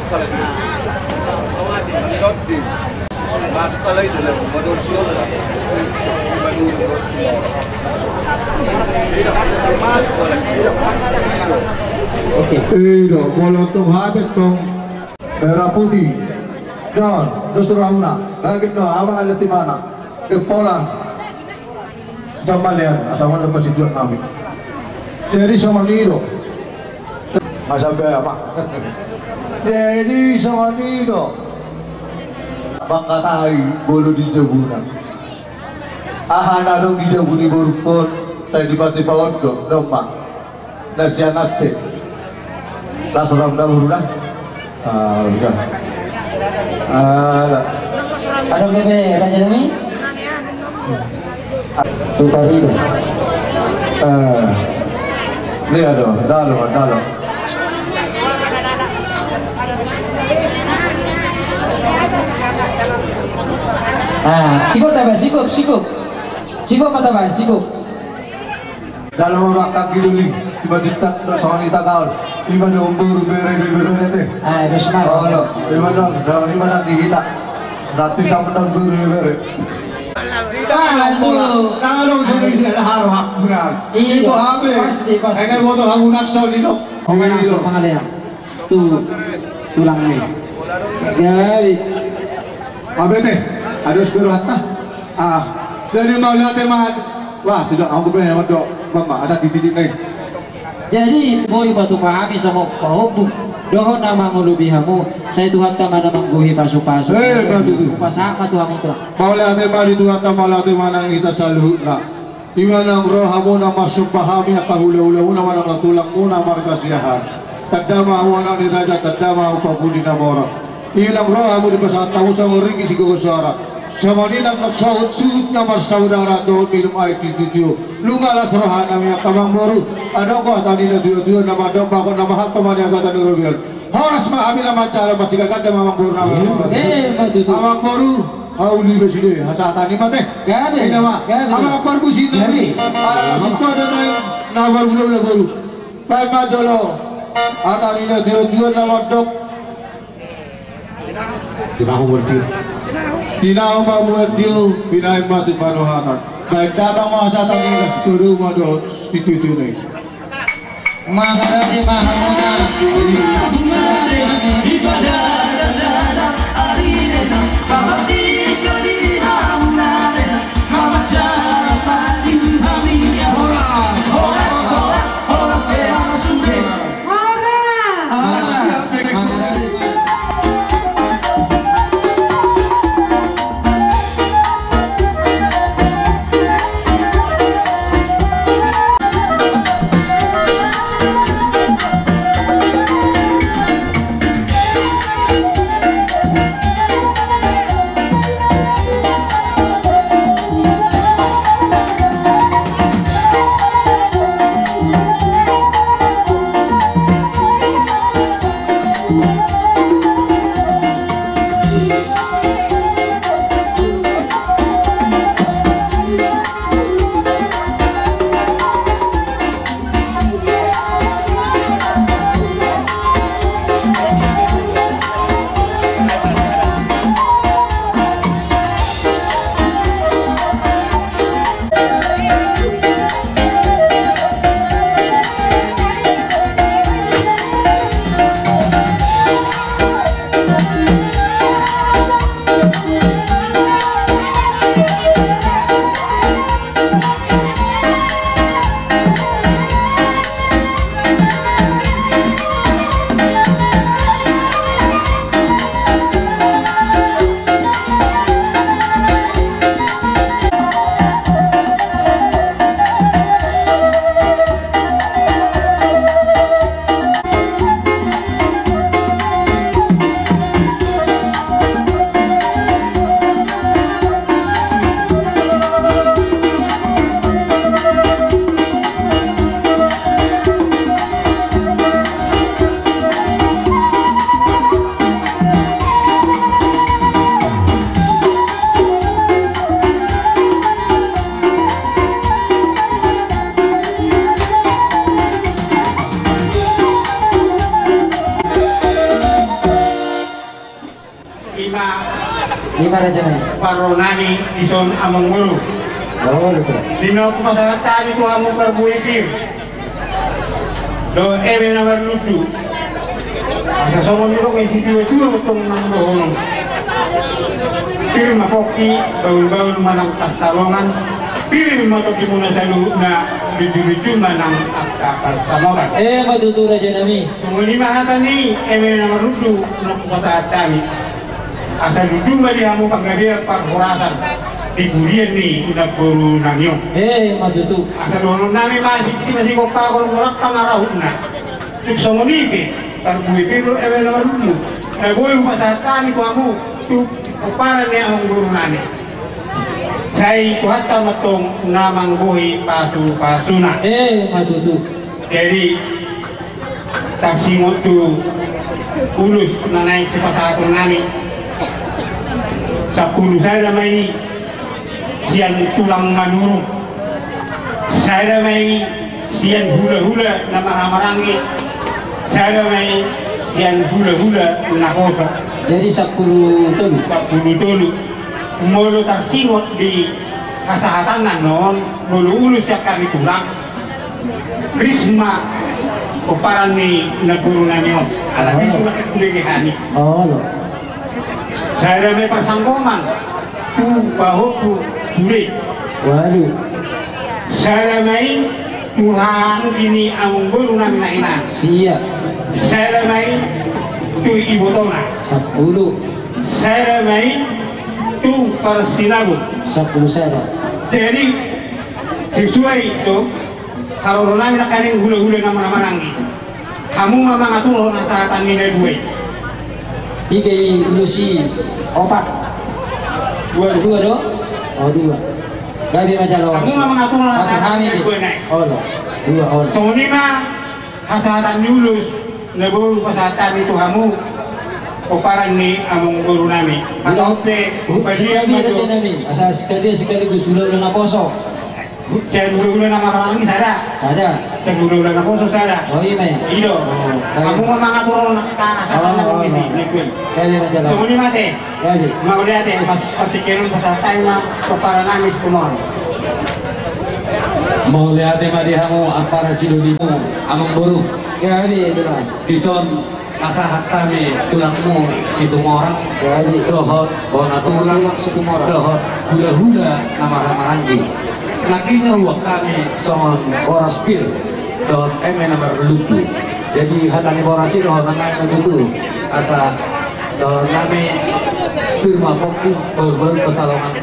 Iya, kalau tuh habis tuh merah putih dan terus ramna, begitu abang ada di mana? Ke Poland, sama lihat, sama lepas itu kami. Jadi sama Nino, masa apa? Jadi sama Nino, bangkatai bolu di Jabuna. Nadong di Jabuni borupon, saya dibati bawah dong, domba, nasihat nasi. Langsung dahulu dah. Udah. Ada bebe raja demi? Tu tadi tu. Lihat dong, dalam. Sikut apa? Sikut apa tak? Sikut. Dalam orang kaki dulu, tiba-tiba sama kita kau, tiba umbur bere teh. Itu semua. Oh no, di mana kita, nanti sama umbur bere. Kalau sini ada haru hak benar. Itu apa? Pasti. Enggak mau tahu hamunak soli no. Langsung pengalih. Tulang ni. Gabi. Apa teh? Ada sepuluh hatta. Jadi mau lihat teman. Wah sudah aku pengen mau mama ada titik nih. Jadi boy batu pahami sama pahubu. Dohon nama ngulubihamu. Saya Tuhan tak mana mangguhi pasu-pasu. Pasama Tuhan itu. Mau lihat teman itu hatta mau lihat teman yang kita selalu nak. Iman ang rohamu nama subahami apa hula-hula nama nang tulang muna markasiahan. Tadama wana ni raja tadama upabudi namora. Iman ang rohamu di pasat tahu sa ringi siguro suara. Sama ni nak sahut nama saudara doh minum air di tujuh. Lungalah serahan namanya kamang baru. Ada kau tadi na tujuh nama dok bakon nama hal teman yang kata nurubian. Harus mahami nama cara mati kagak ada mamang baru nama. Mamang baru. Auli beside, hasa tani mate. Gabi. Ini nama. Mamang baru sih nabi. Alam kita ada nama baru. Baik majolo. Atani na tujuh nama dok. Tidak berarti. Tinao mamuatio pinay mati panuhanan. Baik datang masa tadi turu mado itu nih. Maharani mahamuna. Gimana caranya? Paronani ison amang guru. Oh, lupa. Lino ko sa tabi ko among perbuitir. Do eme na lutu. Asa somo niro kay video itu utong nang dohon. Pirma koki baul-baul manang pastalongan. Pirim mato kimuna salu na bidu-bidu manang akapal samoran. Matutura dyan nami. Sumuni mahata ni eme na lutu na kota tani. Asa lutu mali hamu panggadia parhorasan. Diburian nih udah baru nangyo. Matutu. Asa dono nami masih ko pa ko ngolak pangarahuna. Tuk somoni ke tarbuhi pero eme na lutu. Na boy upasatan ko amu tu para ni ang guru nani. Saya kuhata matong namang buhi pasu-pasuna. Matutu. Jadi taksingot tu ulus nanay sepasatong nami. Sa pulo saya may siyan tulang manurong. Saya may siyan hula-hula na mahamarangi. Saya may siyan hula-hula na kosa. Jadi 10 ton. 10 tulu. Mulu tersingot di kasahatanan non, mulu ulus ya kami tulang. Risma oparan ni naguru nanion. Alam itu nak kuligihani. Oh, lo. Saya may pasanggoman. Tu bahoku dure. Waduh. Saya may Tuhan ini ang guru namin na ina. Siap. Saya may tu ibu tona. 10. Saya may tu para sinabon. 10 sada. Jadi sesuai itu kalau namin na kaning hula-hula na manamanangi. Kamu mamang atur nasa tanina duwe. Ikay lusi opat. Dua do? Oh, 2. Gabi masalah. Kamu mamang atur nasa tanina duwe na. Oh, lo. 2 oh. So lima hasatan nulus nabu pasatan itu kamu oparan ni among guru nami. Atau te Sekali aja nami. Asal sekaligus sudah na poso. Saya hula-hula na manamanangi sada. Saya hula-hula na poso sada. Oh, iya may. Ido. Kamu mamang atur nasa tanina ini. Gabi masalah. So lima te. Gabi. Mau lihat ya patikin pasatan na oparan nami kumon. Mau lihat madihamu apara cidodimu amang boru Gabi itu lah. dison asahat kami tulangmu situ morak Gabi. dohot bona tulang Situ morak. dohot hula-hula nama rangi laki ngeruak kami songon boras pir dohot nomor lutu jadi hatani borasi dohot nangai menutu asa dohot nami firma kopi baru pesalongan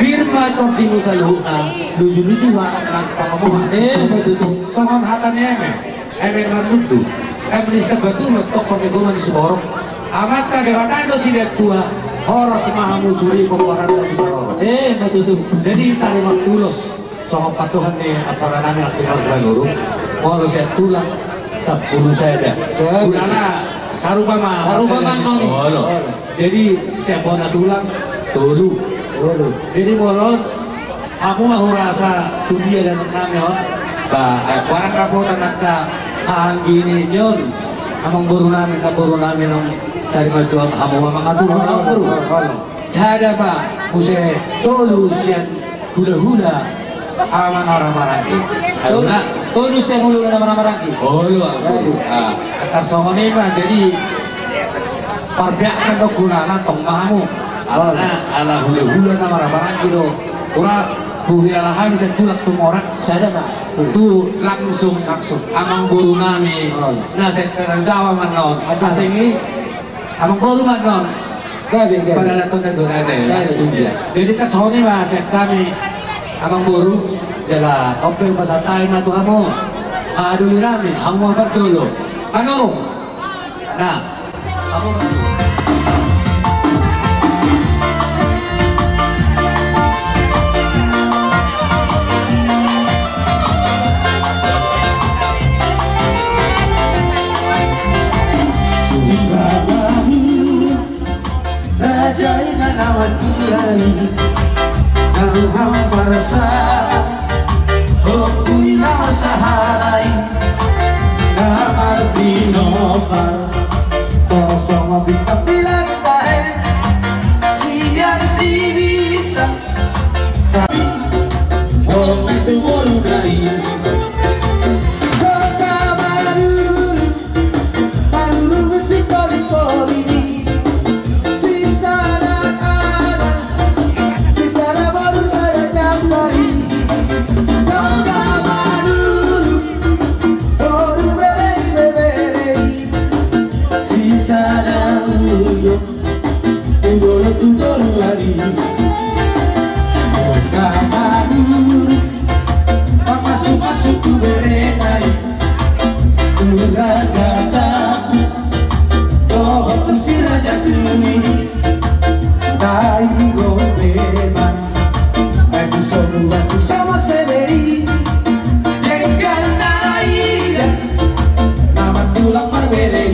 firma kopi musaluhna lucu-lucu nang pangamuhan Betul. songon hatani nomor lutu Eblis batu letok pemikuman di seborok amat kadewata itu sidak tua horos mahamu suri pembaharan dari baror Betul. jadi tarima tulus sama patuhan nih apara nami aktifal galuru walau saya tulang 10 saya ada tulangnya sarubaman mami. Jadi saya bona tulang tulu jadi molot aku mah rasa tudia dan kami on barang kapotan nakka gini nyon amang buru namin nung sari majuan amo mamang aturun ang buru jada ba kuse tolu siyan hula-hula aman orang maraki ayuna Tolu siya hulu na maraki. hulu ang buru katar songoni ba jadi parbiakan do kunana tong mahamu ala hula-hula na maraki do ura Buhialahan bisa tulak tumorak Sada ba? itu langsung amang guru nami nah saya terdawa manon asing ini amang guru manon Gabi. pada laton na doon jadi kat soni mas kami amang guru jala open pasatay na tuha mo aduli nami ang mga pagtulo ano nah ako Rajai nalawan iyai Ang hamparasa Hoku'y namasahalay Na albinopa Tosong mabitapilan tayo Siyas Surajata Oh Surajatu Dai Gomeba Aku semua sama sedih Dengan naida Nama tulang berbeda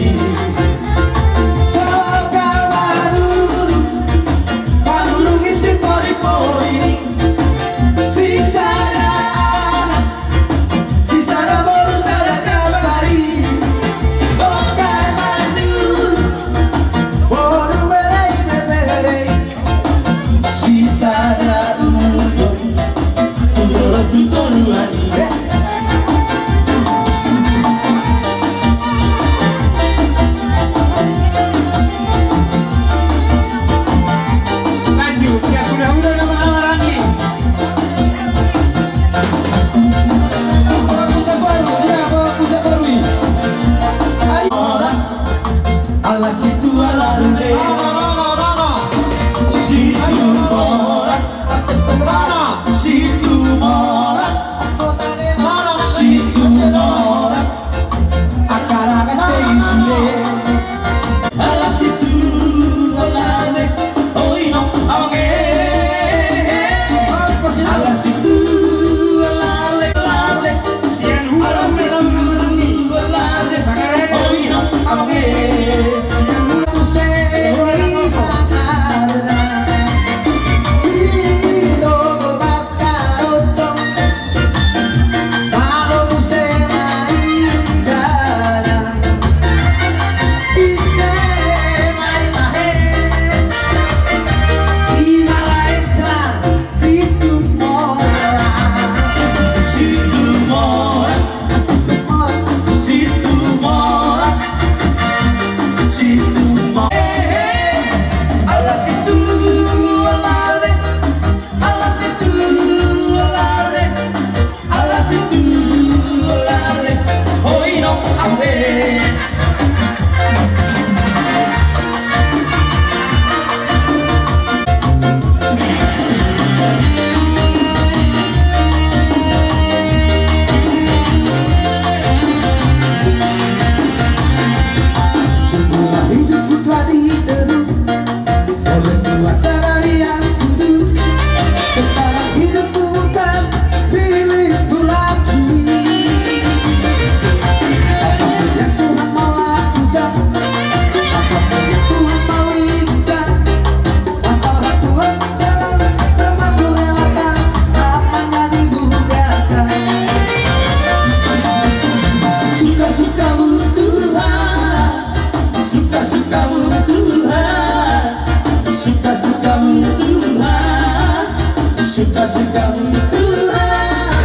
Suka-sukamu Tuhan,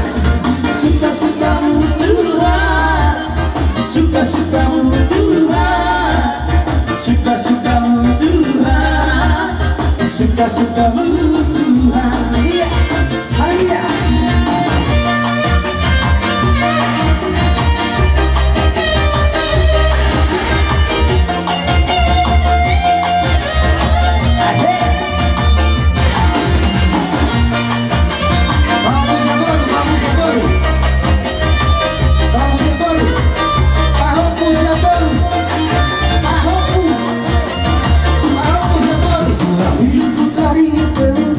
suka-sukamu Tuhan, suka-sukamu Tuhan, suka-sukamu Tuhan, suka-sukamu Tuhan. Iya, iya. Hidup tadi itu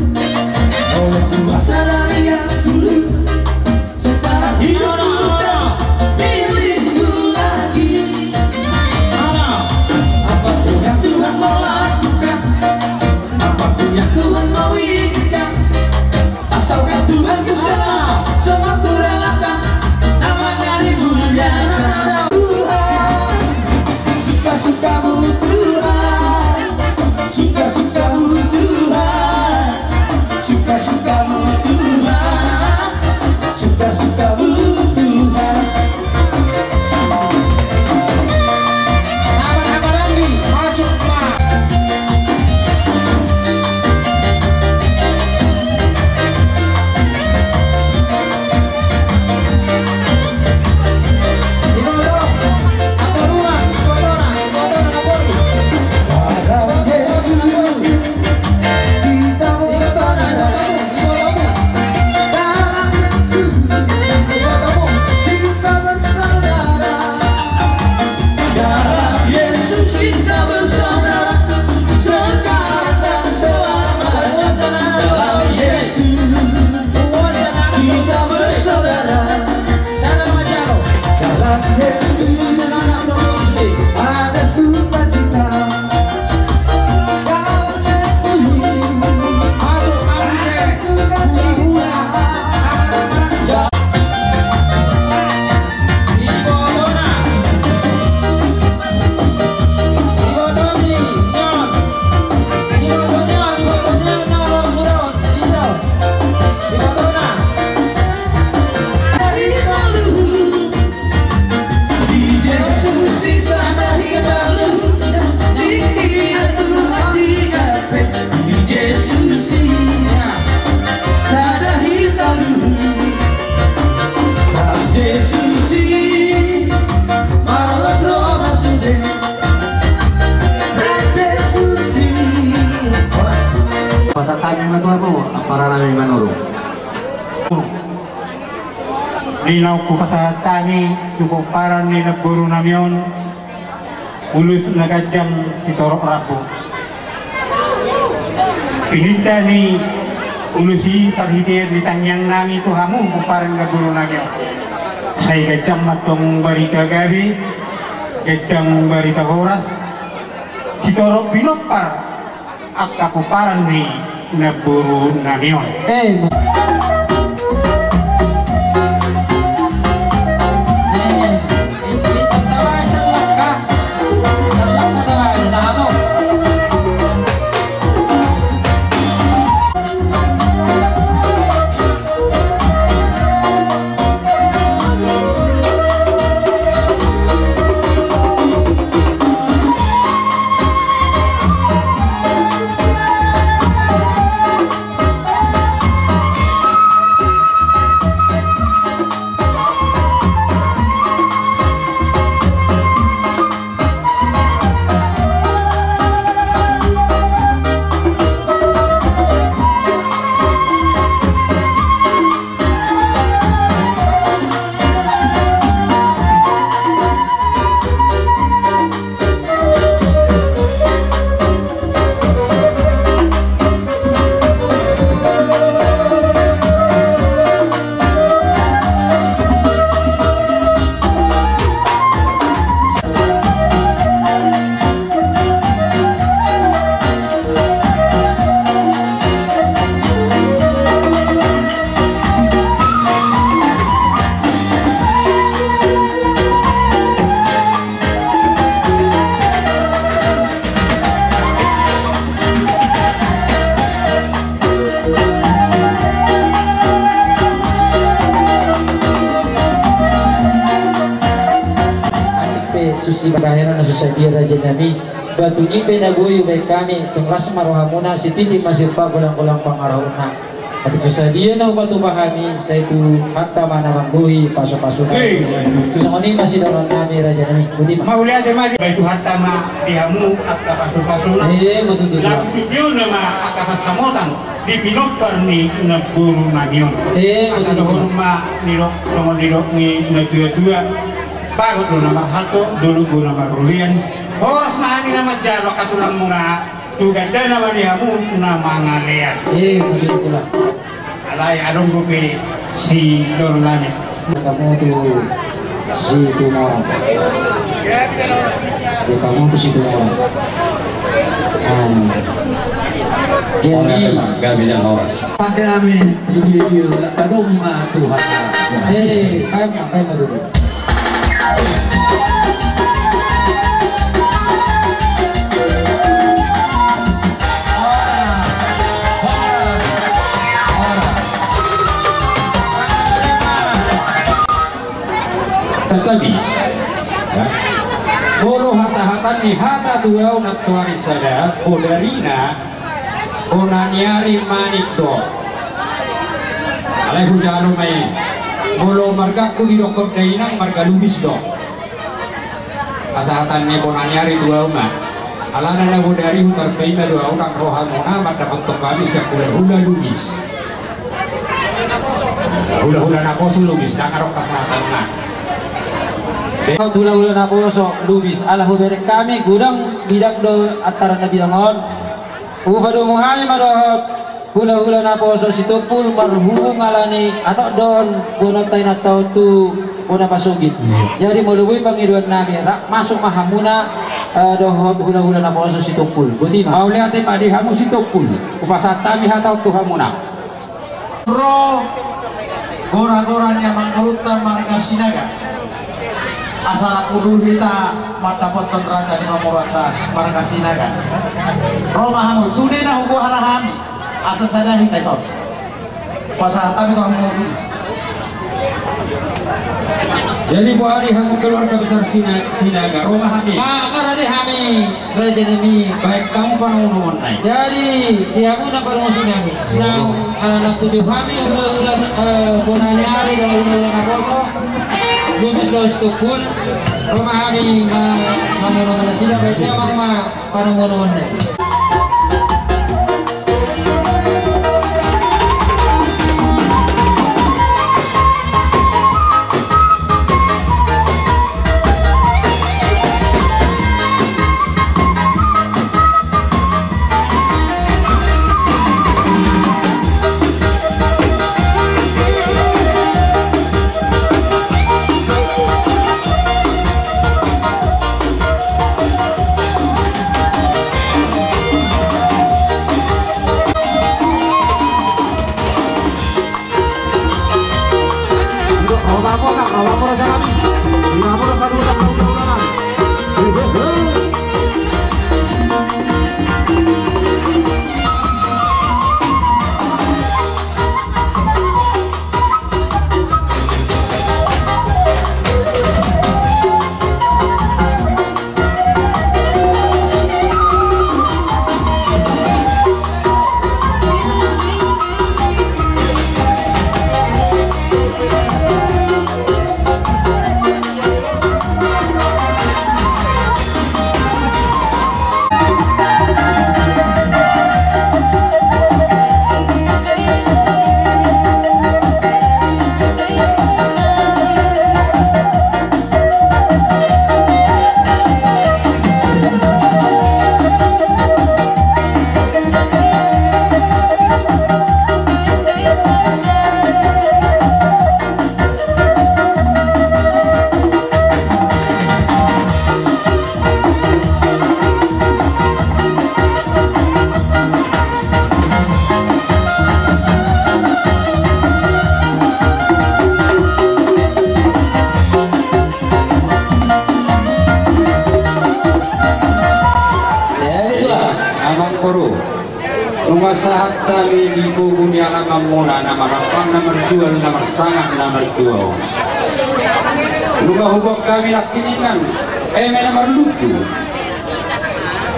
nami manurung. Linaw ko pasatani, tukuparan ni nagburo namion, ulus nagadyang si Torok Rapo. Pinita ni ulusi paghitir di tanyang nami tuhamu, kuparan nagburo namion. Saya gadyang matong barita gabi, gadyang barita horas, si Torok binopar, at kapuparan ni nagburo namion. Susi bakaheran na Society Raja Nami batu nyipe na buhay baik kami tunglas marohamuna si titik masih pa gulang-gulang pangarahuna at Society na batu bahami sa itu hatta mana mangguhi paso-paso na so kani masih dalam nami Raja Nami buti ma mauli aja mah itu hatta ma dihamu at paso-paso na betul lalu tujuh nama akapas samotan di pinopar ni nagburo namion betul ma nilok sama nilok ni natua-tua bago dulu nama hato dulu guna marulian horas mahani nama jalo katulang muna tuganda nama dihamu nama ngalean betul lah alay adong gupi si Dorlani kamu tuh si Tumorang kamu tuh si Tumorang jadi gabi dan horas. Pada kami si dia kadang Tuhan. kamu dulu. Tetapi bolo hasahatan ni hata tuau nak tuari sadat odarina onanyari manik do alai hujano mai bolo marga ku hidokot dainang marga lubis do hasahatan ni onanyari tuau ma alana na bodari hutar peina do orang rohamona mata bentuk kamis yang hula lubis hula nakosu lubis nak arok kesehatan na Tula-ula na po so lubis ala huberek kami gudang bidak do atara na bilangon ubado muhani madohot hula-hula na po so situpul marhubung alani atau don punot tayo na tao tu puna pasugit jadi muluboy pangiruan namin masuk mahamuna dohot hula-hula na po so situpul buti ma mauli ati padi hamu situpul upasatami hatau tuhamuna Ro gora-goran yang mangkurutan marga sinaga asal kudu kita mata potong raja di mamurata marga sinaga Roma hamu sudena hugo harahami asa sada hita sot pasahata itu hamu jadi bu hari hamu keluarga besar sinaga Roma hami karena hami Raja Nami baik kamu panahun naik jadi dia pun nak promosi kami nah anak tujuh kami udah bonani hari dan udah nakoso lubis lo stukul rumah kami mana sila baiknya mama para mono-mono koro nunga sahat kami di buguni alam mamona nama rapang nomor 2 nomor sangat nomor 2 nunga hubok kami nakiningan nomor 7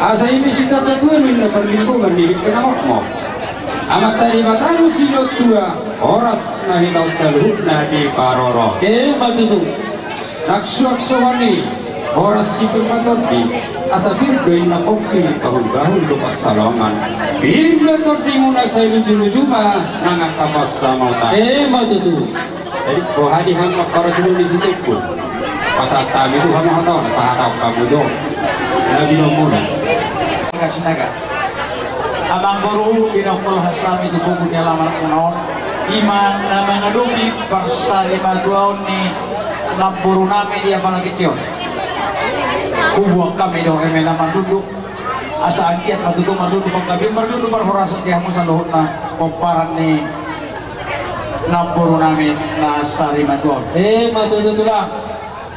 asa ini sita betuin nomor 5 mandiri kena mokmok amat tadi mataru sino tua oras nahi tau saluhut di paroro matutu naksuak sawani oras itu matodi asa birdoin na pokri kahul-kahul lupas salaman birdoin muna sa luju-luju ma nangakapas sa mauta matutu jadi kohadi hama para dulu di situ pun pasal tabi itu hama hatau nasa kamu do nabi no muna kasih naga amang guru binakul hasami itu bukunya lama kunaon iman nama ngadupi bersarima duaun ni nampuru nami dia malaki kion kubuang kami doh nama duduk asa angkiat matutu maduduk kami merduduk berhorasat dia musa luhut na komparan ni nampuru nami na sarima duaun matutu tulang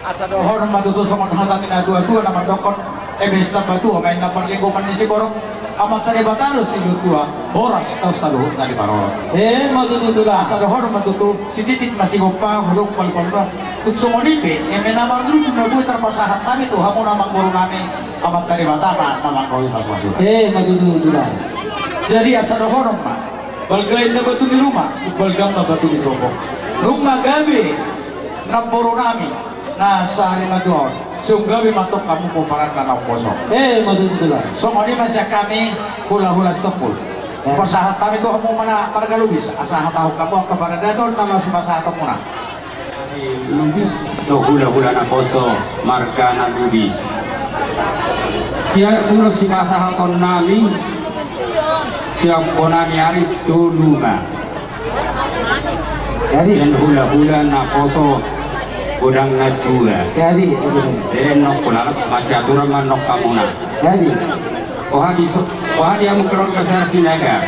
asa dohor matutu somon hatamin na dua-dua nama dokon besta batu main na perlingkungan ni si borok amat tadi batalo si lutua horas tau saluhut tadi paror matutu tulang asa dohor matutu si titik masih gopa huruf pal-palba tuk somonipe namar dulu na buat terpasahat kami tu hamu namang guru nami amat tadi batama namang kau mas-mas matutu tulang jadi asa dohor mah balgain na batu di rumah balgam na batu di sobong rumah gabi nampuru nami na sehari maduon sunggawi matok kamu kumparan manau kosong matutu tulang somoni masih kami hula-hula stopul pasahat kami tuh kamu mana marga lubis asa tahu kamu kepada daton kalau si pasahat muna lubis do hula-hula na koso marga na lubis siya ulo si masahaton nami siya konami ari tulunga dan hula-hula na koso udang na dua jadi nok kulangat masih aturan man nok kamuna jadi wahadi amu keron kasar sinaga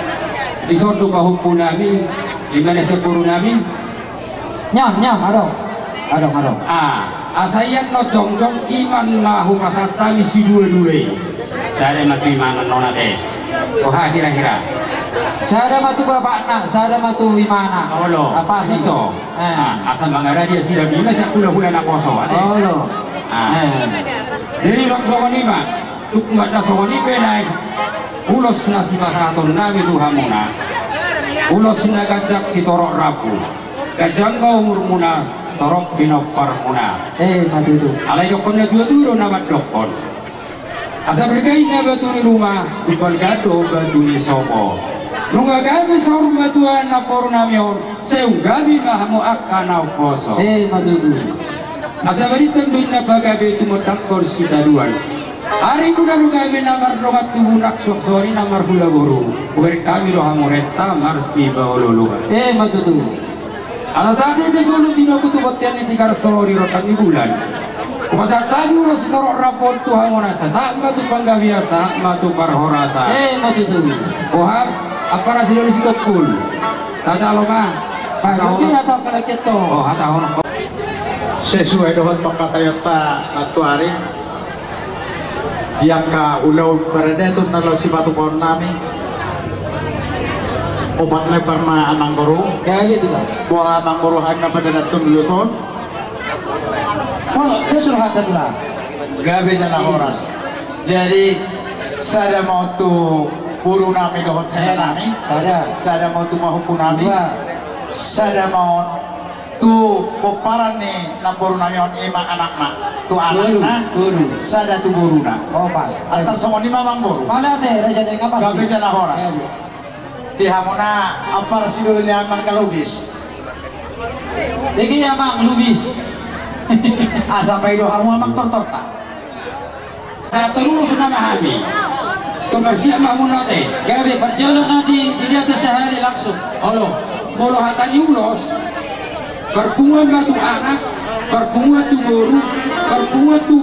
disodu pahupu nami dimana sepuru nami nyam adong asayan no dong iman mahu kasatami si dua-dua saya mati mana nona teh kira-kira sada matu bapakna sada matu imana olo apa sih itu asal mangara dia sudah bina siya hula-hula na koso olo jadi lok sokoni ma tuk mada sokoni penai ulos na si pasaton nami tuhamuna ulos na gajak si torok rapu gajang kau umur muna torok binopar muna matutu alay dokon na dua-duro na madokon asa bergain na batu di rumah dibal gado batu ni sopo nunga gabi sa urmatuan na poro namion seu gabi mahamu akanaw koso matutu asa beritan doon na bagabi tumutangkor si daduan hari ko na gabi na marlongat tubunak soksori na marhula buru uwer kami rohamu renta marsi baololugan matutu alasado de solo tino kutubot yan ni tikaras tolori rotan ni bulan kumasa tabi ulo si torok rapor tuhan monasa tak matu panggabiasa matu parhorasa matutu kohar apa nasi dari situ pun tata loma pagi atau kalakit to hatahon sesuai dengan pangkatayata natuari yang ka ulau beredetun nalo si batu pohon nami obat lebar ma amang guru kayak gitu lah buah amang guru hanya pada datun luson dia suruh hati lah gabe jana horas jadi sada mau tu guru nami dohot nami sada mau tu mahupu nami sada mau tu poparan ni nampuru nami on ima anak-anak tu anak-anak sada tu guru na antar semua ni mamang guru mana teh raja dari kapas gabe jana horas di hamuna ampar sidul amang kalugis lagi amang lubis asa may do hamu amang tortorta sa tulus na mahami komersial mamuna teh gabe perjalanan di dunia sehari langsung olo molo hatani ulos perpungan batu anak perpungan tu guru perpungan tu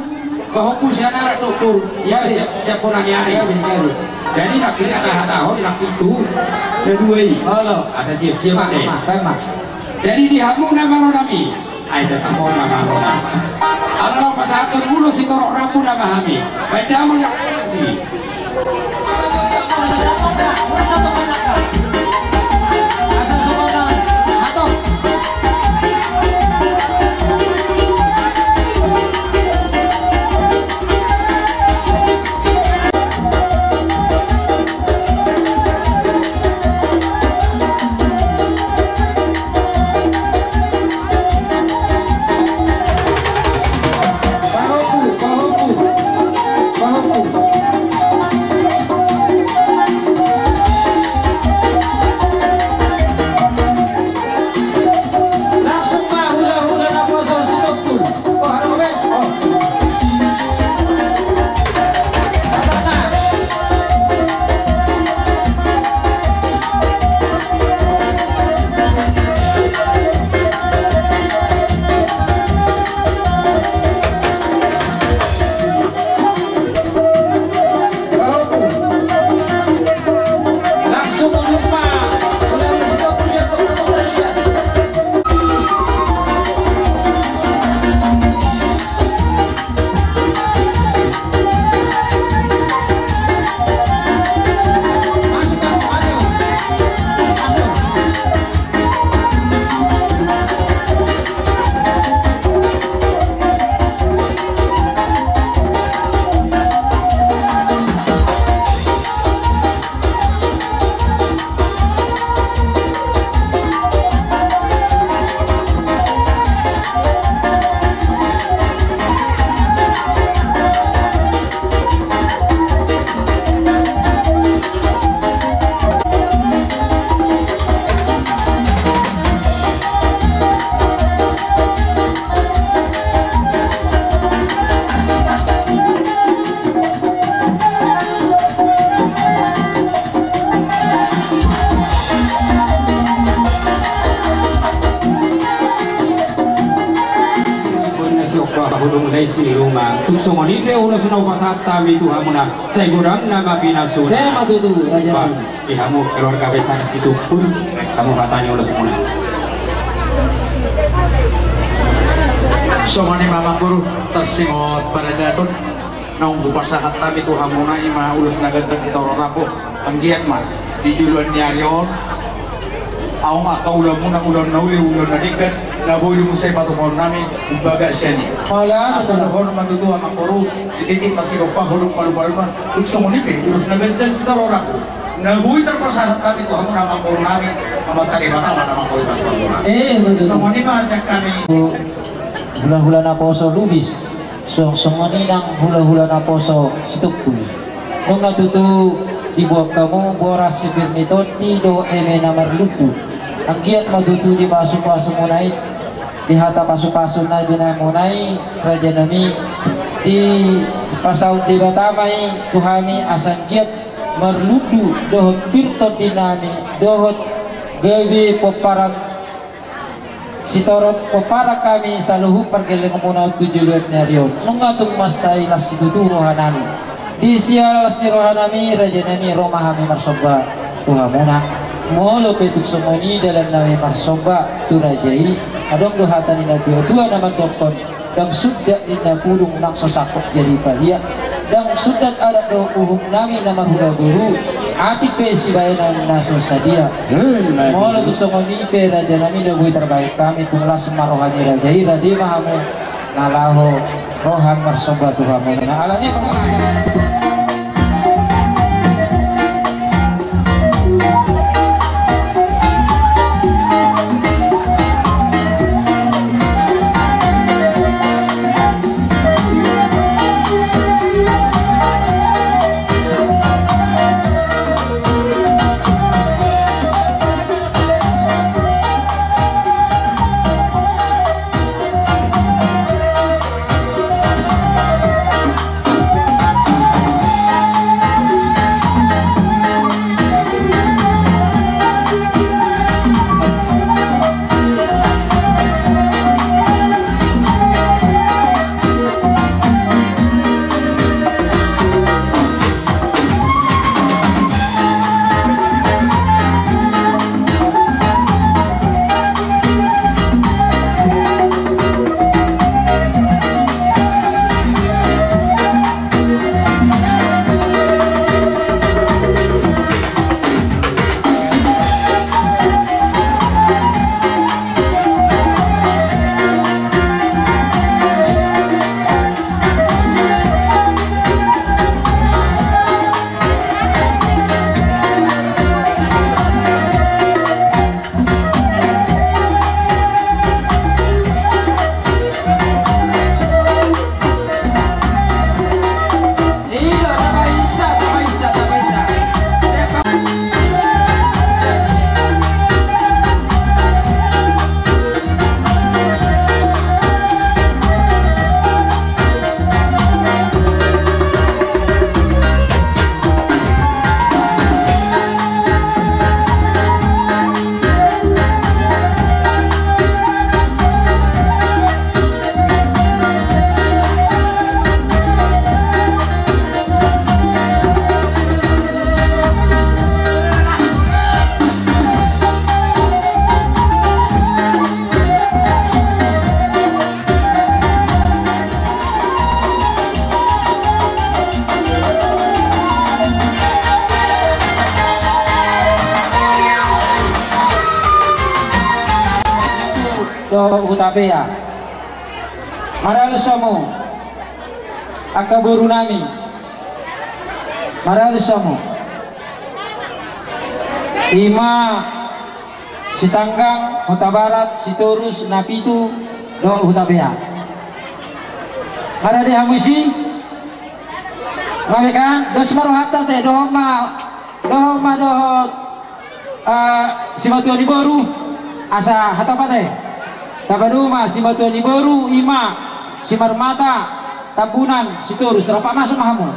bahwa pusiana do guru ya siapa nangyari jadi nak kira tahun nak itu kedua halo asa siap-siap deh tema jadi di hamu nama nami ada tamu nama nona kalau pasal dulu si torok rapu nama kami benda mengaksi isi rumah tu semua ni teh ulah sunau pasata itu hamuna saya gudang nama binasuna tema tutu raja di kamu keluarga besar situ pun kamu katanya ulah semua Somani Mama Guru tersingot pada datun nong bupasahat tabi tu hamuna ima ulus nagantag kita orang rapo panggiat mah di juluan niaryon aong ulam muna ulam nauli ulam nadikan na boleh musay patungkol namin kumbaga siya ni wala sa lahon matutu ang Guru ititit masih pa hulog palupaluman tukso mo nipe ulus nagantag kita orang rapo na buhay terpasahat tabi tu hamuna ang Guru namin mamatari batang na mga kulipas pagkulan betul Somani Mama siya kami hula-hula na poso lubis so semoni nang hula-hula na poso situkul nung tutu dibuat kamu boras sipir nito nido eme namar lupu ang giat madutu di pasu-pasu munay di hata pasu-pasu na binamunay raja nami di pasaw di batamay tuhami asan giat marludu dohot pirto dinami dohot gawi peparat sitorot para kami sa luhuk pergeling muna tujuan nyarion nung atung masay las situturo hanami di siya las ni rohanami raja nami Roma kami marsoba tuha muna molo petuk semoni dalam nami marsoba tu rajai adong dohatan ina dua nama dokon dan sudah ina pulung nak sosakot jadi palia dan sudah ada do uhum nami nama hula guru ati pe si bayanan naso sadia molo tuk semoni pe raja nami do terbaik kami tumlah semarohani rajai radi mahamu nalaho rohan marsoba tuha muna alani do utapea maral samu akaburu nami maral samu ima sitanggang utabarat siturus napitu do utapea marade hamusi ngawekan dos marohata te do ma do simatuani baru asa hatapate Kabaduma si Batuani Baru Ima si Marmata Tabunan si Turus rapak masuk mahamu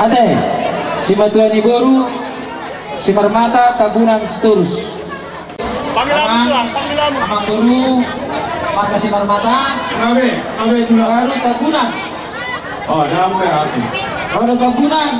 ate si Batuani Baru si Marmata Tabunan si Turus Amang Guru Markas Marmata Abe tulang. baru Tabunan. Oh, sampai hati. Baru Tabunan.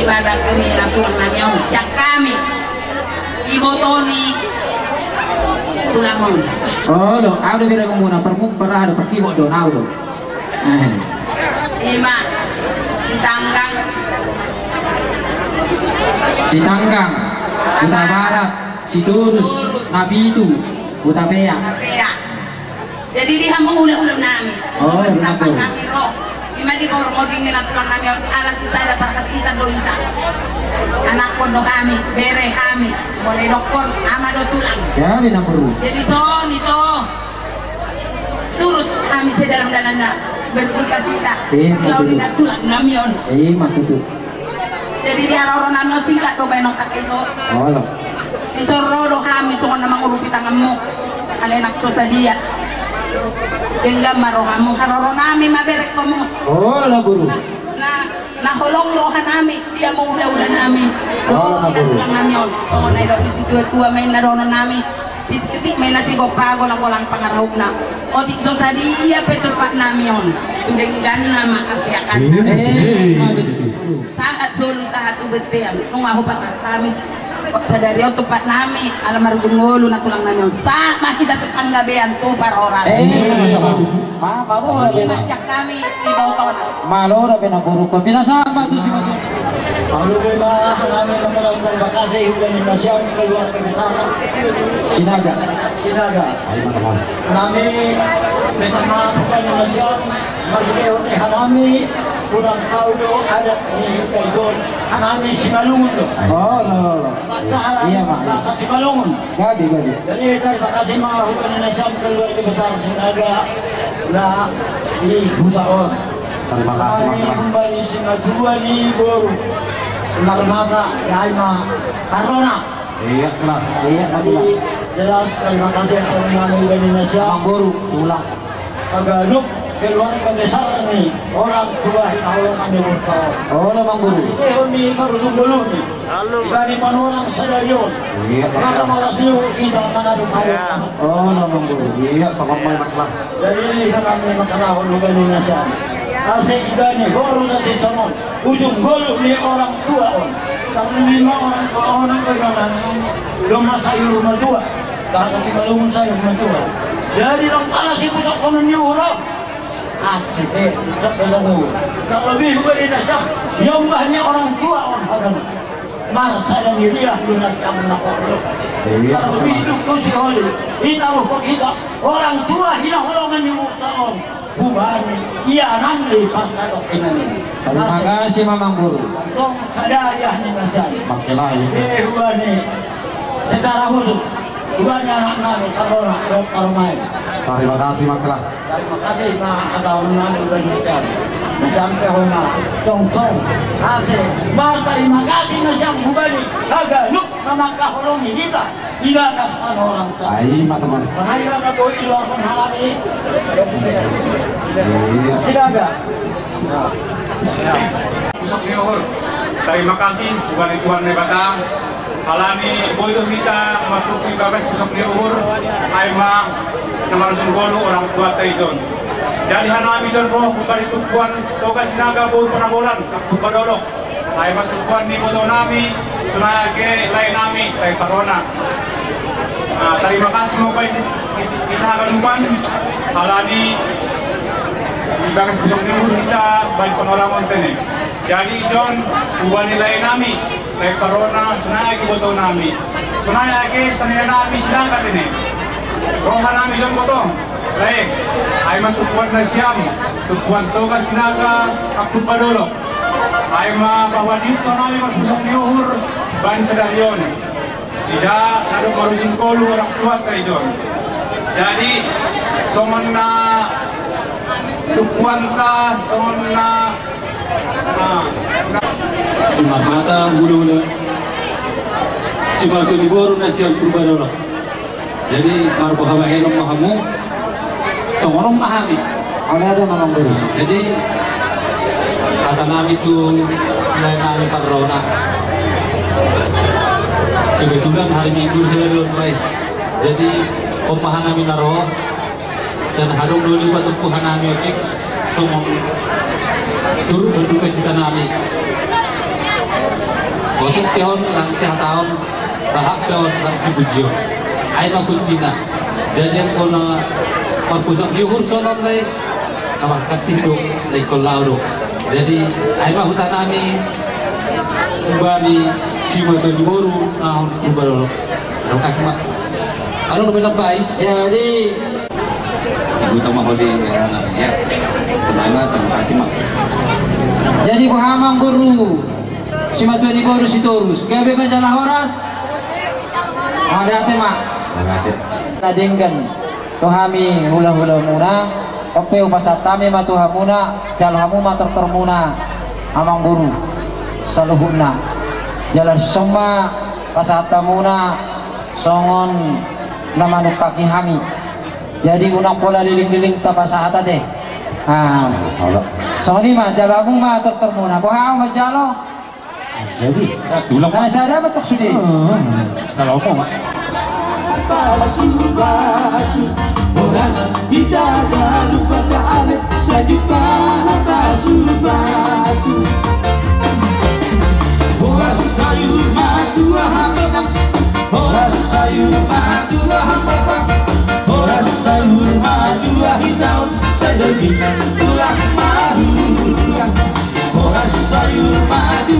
ibadah kami natulang namin siya kami ibotoni tulangon. Oh, do, aku udah bilang muna perah ada perkibo do, nau do. Ima si tanggang Buta Barat, si Turus, Nabitu, Buta Pea. Jadi dia mau ulang namin. Oh, kenapa kami roh? Ima di bawah moding na tulang namin alas kita ada perkasitan do ita. Anak kondo kami, bere kami, boleh dokon ama do tulang. Ya, binang perlu. Jadi son itu turut kami sedalam dalana berduka cita. Kalau tidak tulang namion. Matutu. Jadi dia orang namion singkat do benok tak itu. Oh, lo. Isorodo kami sungon namang urupi tanganmu. Alenak so sa dia. Hingga marohamu haroro nami maberek ko mo. Oh, na guru. Naholong lohan nami dia mau udah nami. Oh, na guru. Namion. So na ilo isi tua main na dono nami. si titik may nasigopago na kolang pangarahog na o tikso sa diya petul pak namion tudenggan na makapiakan saat solo saat ubetian nung ako pa sa kami sa dario tupat nami alamar gungolo na tulang namion sa makita tu panggabean tu para orang masyak kami ibaw taon malora pinaburo ko pinasama tu si Matu. Kalau memang kami mengenal terima kasih sudah Indonesia keluar ke sana. Sinaga. Kami bersama bukan Indonesia mereka kami kurang tahu do ada di Kaigon. Kami Simalungun do. Oh, lo. Iya, Pak. Simalungun. Gabi. Jadi terima kasih mah bukan Indonesia keluar ke besar Sinaga. Lah di Butaon. Terima kasih kami kembali Sinajua di Boru Marmasa Yaima Karona. Iya kelas. Iya, Jadi jelas terima kasih teman-teman Indonesia. Mangboru tulang. Agaluk keluar ke besar nih orang tua kalau kami bertahu. Oh, lo Mangboru. Ini baru dulu nih. Dari orang Sadarion. Iya. Maka malas new kita mana ada. Oh, lo Mangboru. Iya, sama main kelas. Jadi kami makan Indonesia. Asik gani baru kasih teman ujung golu ni orang tua on tapi 5 orang tua orang berjalan rumah saya rumah tua tapi kalau saya rumah tua jadi orang panas ibu tak konon orang asik sebenarnya kalau lebih beri nasab yang banyak orang tua on hadam masa dan dia lunas kamu nak kalau lebih hidup tu si holi kita orang tua hilang orang yang on Bubani, iya nanti pas ada ini. Terima kasih Mamang Guru. Tong kada ya ni nasan. Pakai lain. Bubani secara khusus bukannya anak-anak karena dokter main. Terima kasih Maklah. Terima kasih Pak anak-anak Indonesia. Sampai rumah tong kasih. Mar terima kasih macam Bubani. Agak nuk nama kahulung kita. Tidak ada orang Baik, teman. Pengajian atau luar penhalani. Tidak ada. Pusat Nyohor, terima kasih bukan Tuhan Nebata. Halani bodoh kita masuk di babes Pusat Nyohor, Aima nomor sunggolo orang tua Taijon. Jadi hanami jorbo bukan itu Tuhan toga sinaga bor penabolan aku padolok. Aima Tuhan ni bodoh nami, sunage lain nami tay parona. Terima kasih mau baik kita akan lupan halani bagas busok nimur kita baik pengalaman tene. Jadi John ubah nilai nami baik corona sunai ke botol nami sunai ke sanaya nami silang katene. Rohan nami John botol lain. Aiman tukuan na siyam tukuan toga sinaga akut badolo. Aima bahwa dito nami magbusok niuhur ban sadarion. Isa nadok marujung kolu orang tua Taijon. Jadi somon na tukuanta somon na mata bulu-bulu si Matu di Boru na siya berbadolo. Jadi marpo hawa enom mahamu somonom mahami. Ada Mamang Guru. Jadi kata nami itu lain nami Padrona. Kebetulan hari Minggu saya belum baik. Jadi pemahaman kami naruh dan harung dulu batu pemahaman kami oke semua turut berduka cita kami. Untuk tahun langsung tahun tahap tahun langsung bujio. Air makut Cina. Jadi yang kono perpusat yuhur sonon lay awak katido lay kolauro. Jadi air makut kami kembali Sima di Boru nahon kubaro rokak mak anu lebih baik Jadi ibu tama holi ya semangat terima kasih mak jadi Mamang Guru si Matu di Boru si Torus gabe bencana horas ada mak tadinggan tohami hula-hula muna ope upasatami matuhamuna jalhamu matertermuna Mamang Guru saluhuna jalan semua pasata muna songon nama nukaki hami jadi unang pola liling-liling tapasahata teh songon mah jalamu mah termuna bohau mah jalo jadi tulang nah saya dapat tok sudi kalau mau mak pasu-pasu oras kita lupa kaalek sajupa pasu-pasu oras sayur madu hamenang oras sayur madu hambapa oras sayur madu hitau sajadi tulang maru oras sayur madu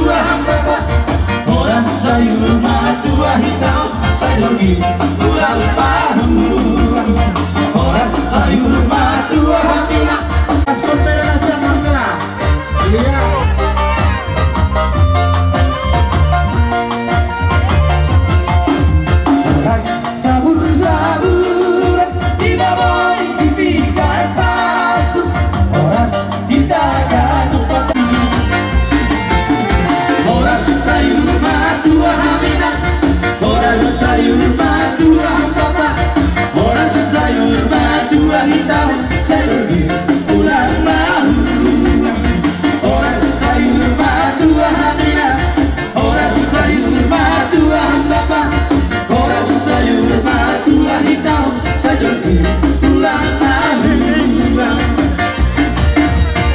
hambapa oras sayur madu hitau sajadi tulang maru oras sayur madu hambapa Konfederasi Mangga iya sabur-saburan di bawah dipikar pasu oras ditagan oras sayur madu hamenang oras sayur madu hambapa oras sayur madu hitam sayur ulang mahu oras sayur madu hamenang oras sayur madu hambapa oras sayur madu hitam sayur ulang mahu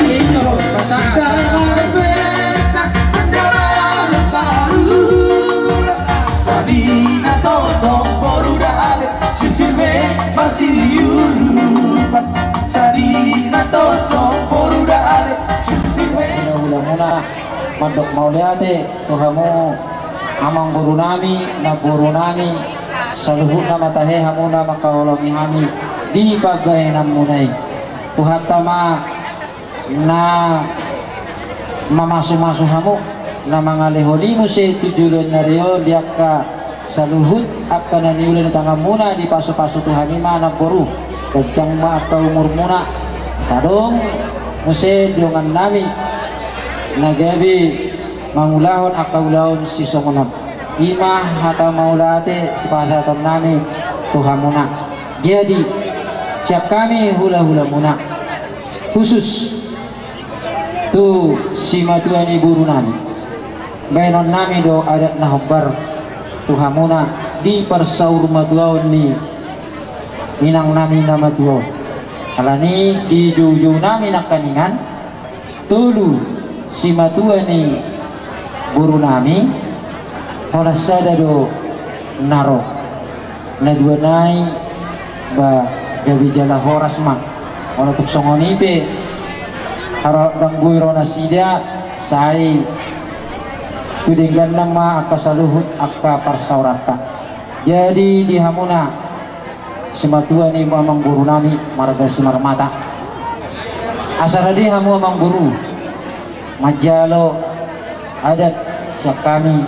itu pasang Sabina todong poruda alet sisirme masih yurupat Sabina todong poruda alet sisirme mula-mula madok mauliate tuhamu amang guru nami na guru nami saluhut na matahe hamuna makawalongi hami di pagay namunay puhatama na mamasu-masu hamu na mga leholimu se tujulan na rio diak ka saluhut akan na niulan tanga muna di paso-paso Tuhan ima na guru kajang ma ka umur muna sadong muse diongan nami nagabi mangulahon akaulahon si somunap ima hata maulate si pasatom nami Tuhan muna jadi siap kami hula-hula muna khusus tu si matuan ibu nami Benon nami do adat nahobar Tuhan muna di persaur matuaon ni minang nami nama tuo alani di jauh-jauh nami nak kaningan tulu si matua ni guru nami hola sada do naro na dua nai ba gabi jala horas mak hola tuk songonipe harap dang buiro nasida sai tudinggan nama akka saluhut akka parsaurata jadi di hamuna sematua ni amang guru nami marga simarmata asal di hamu amang guru majalo adat siap kami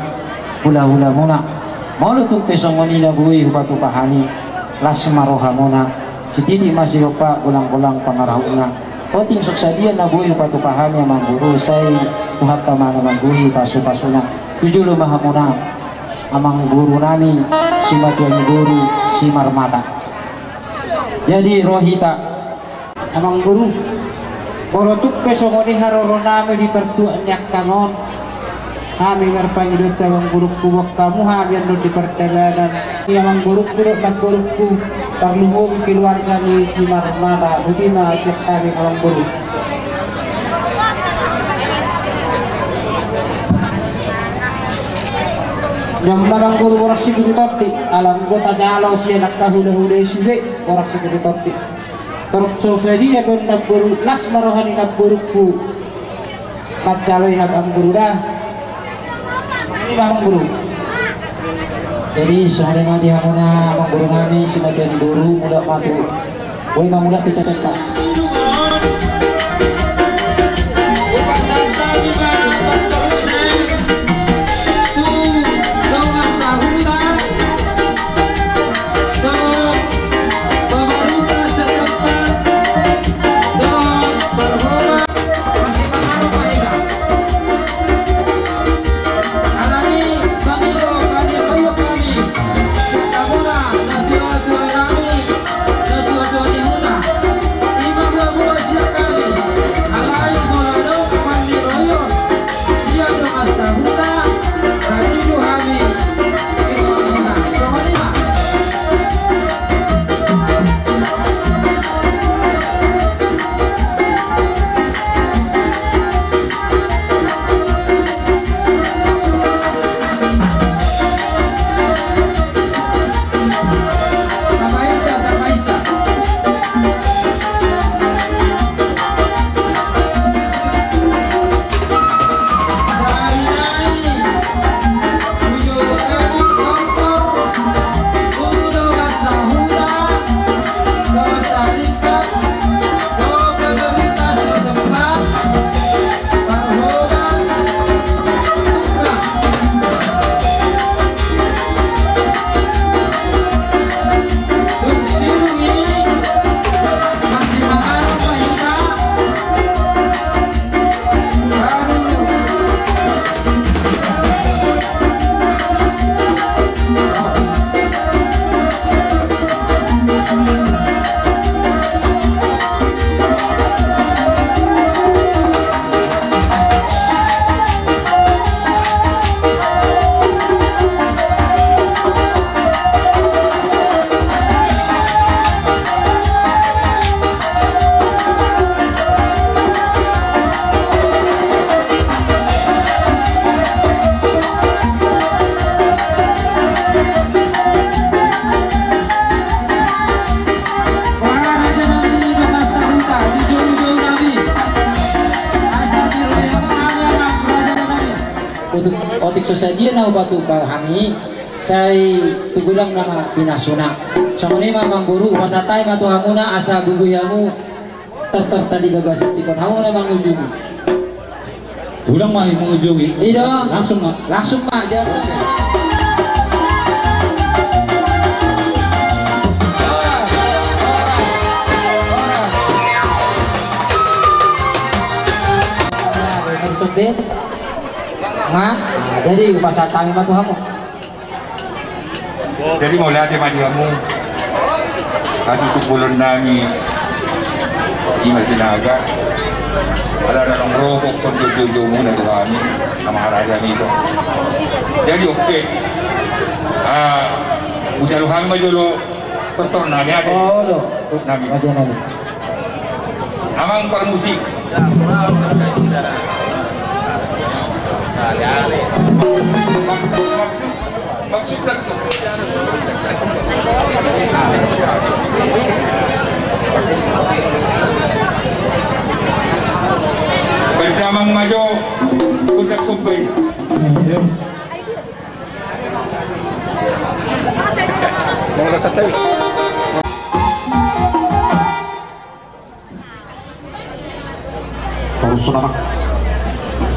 hula-hula muna mau lutuk pesongoni na buwi hubatu pahami lasmaroha muna sititi masih opa ulang-ulang pangarahuna penting suksadian na buwi hubatu pahami amang guru say tuhat tama namang buhi pasu-pasuna tujuh lumah muna amang guru nami si matuan guru si marmata jadi rohita amang guru borotuk pesongoni haroro nami di pertuan nyak kangon kami merpanggil amang guru kubak kamu kami yang di perjalanan amang guru kuduk dan guruku terluhung keluarga ni si marmata bagaimana siap kami amang guru yang barang guru orang si guru torti alam kota jalo siya nakahula-hula siya orang si guru torti terus sosedi ya ben guru las marohani na guruku pacaloy na ang guru dah ini bang guru jadi sehari nanti hamuna bang guru nami sinagani guru muda matu boy mamula kita cetak Imam otik sosadia na batu pahami saya tugulang nama pinasuna samuni mamang guru masatai matu hamuna asa bubuyamu tadi bagas tikon hamu na mangujungi tulang mah mengunjungi iya langsung mah aja sudin nah jadi upasatami matu hamu jadi mau lihat madiamu kasih kubulon nami di Masinaga ada dalam rokok kontujumu na kami sama haraga nito jadi oke udah lu kami majolo kotor nami ada nami amang par musik maksud itu berdamang majo udah sumpah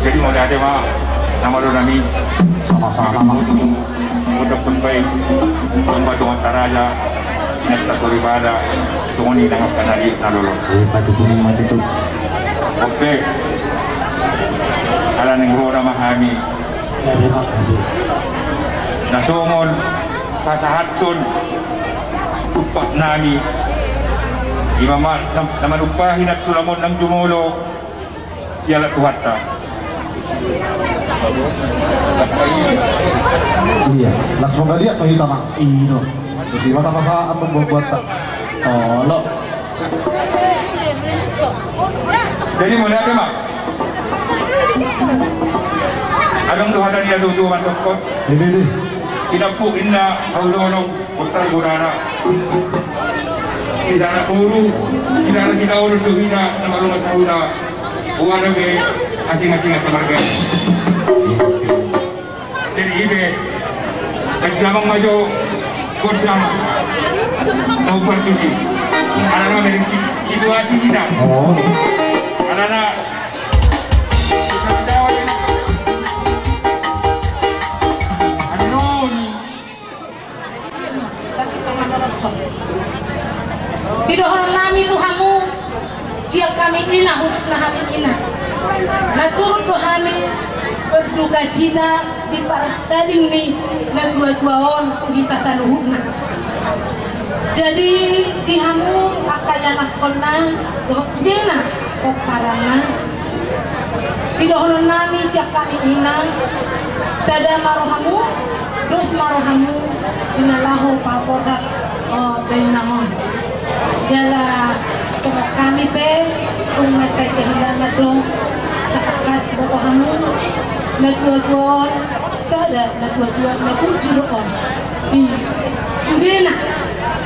jadi mau ada mah nama lo nami sama-sama untuk sampai sampai dengan taraja nektar sore pada sungoni dengan kanari nalolo pati kuning mati tu oke ala nengro nama kami nasongon kasahatun upak nami imama nama upahin at tulamon ng jumulo yalat tuhatta iya langsung kali ya kita mak itu si mata masa apa membuat lo jadi mulai apa mak adong duhatan dia dudu mandokot ini inapu inna haulolong putar gurana di sana puru di sana kita urut duhina nama rumah sahuda uara be asing-asing keluarga jadi ibe berjamang maju kodam tahu partisi karena memang situasi kita karena sidohon nami Tuhanmu siap kami ina khususnya kami ina nah turut dohami berduka cita di parading ni na dua-duaon kita saluhuna jadi dihamu akayanak kona dohok dena koparana sidohon nami siap kami ina sada marohamu dos marohamu inalahu paporat denahon jala surat kami pe kung masay kehilangan dong sa takas boto hamu nagtuatuan sada nagtuatuan nagkurjuloon di Sudena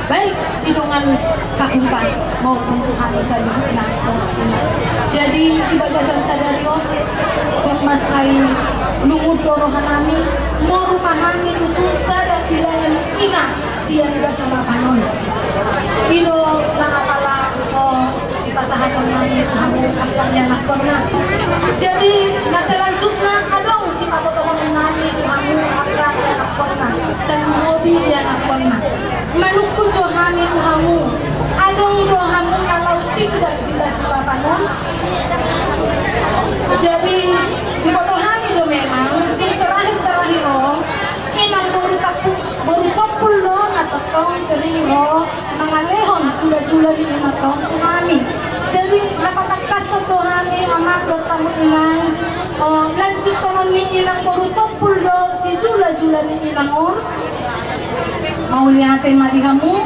baik hidungan kakutan maupun Tuhan sa luhut na jadi ibagasan sa darion kung masay lungod dorohan namin mo rumahami tutusa dan bilangan ina siya iba kamapanon ino nakapala ipasahatan namin hamu akanya nakona jadi nasalanjut na adong si papotohon namin hamu akanya nakona dan mobi dia nakona manukun johami tu hamu adong do hamu kalau tinggal bila kelapanon jadi dipotohami do memang di terakhir lo inang baru topul lo natotong sering lo mangalehon jula-jula di inatong tuhami jadi napatakas to tuhami amang do tamu inang lanjut tonon ni inang baru topul do si jula-jula ni inang on mau lihatin madihamu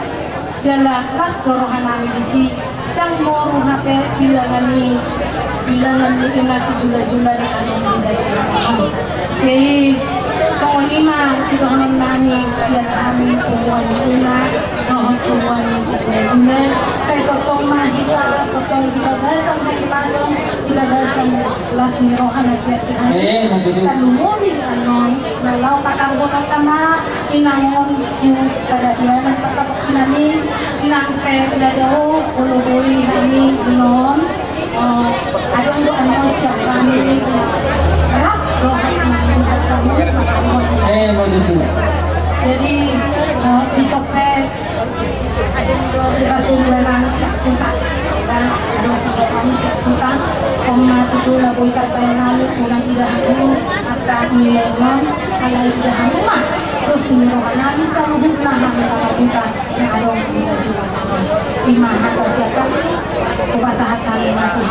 jala kas dorohan nami disi dan moru hape bilangan ni ina si jula-jula di kanong bidai jadi soal lima si dohonan nami siya kami pumuan ina dohon pumuan ni si jula-jula saya totong mahita totong dibagasang haipasong dagasam las nirohan na siya kalumuli anon nalaw katanggo katama inangon yung kadadianan pasapot inanin inangpe na daw ulubuhi kami anon adong doon mo siya kami na rap doon namin at kami jadi disopet dikasih melarang siap kita dan ada sebab kami siap kita koma itu lagu ikat kain lalu kurang tidak dulu atau nilainya kalau tidak rumah terus mirohan nabi sama hubungan mereka kita yang ada tidak juga imah atau siapa kuasa kami mati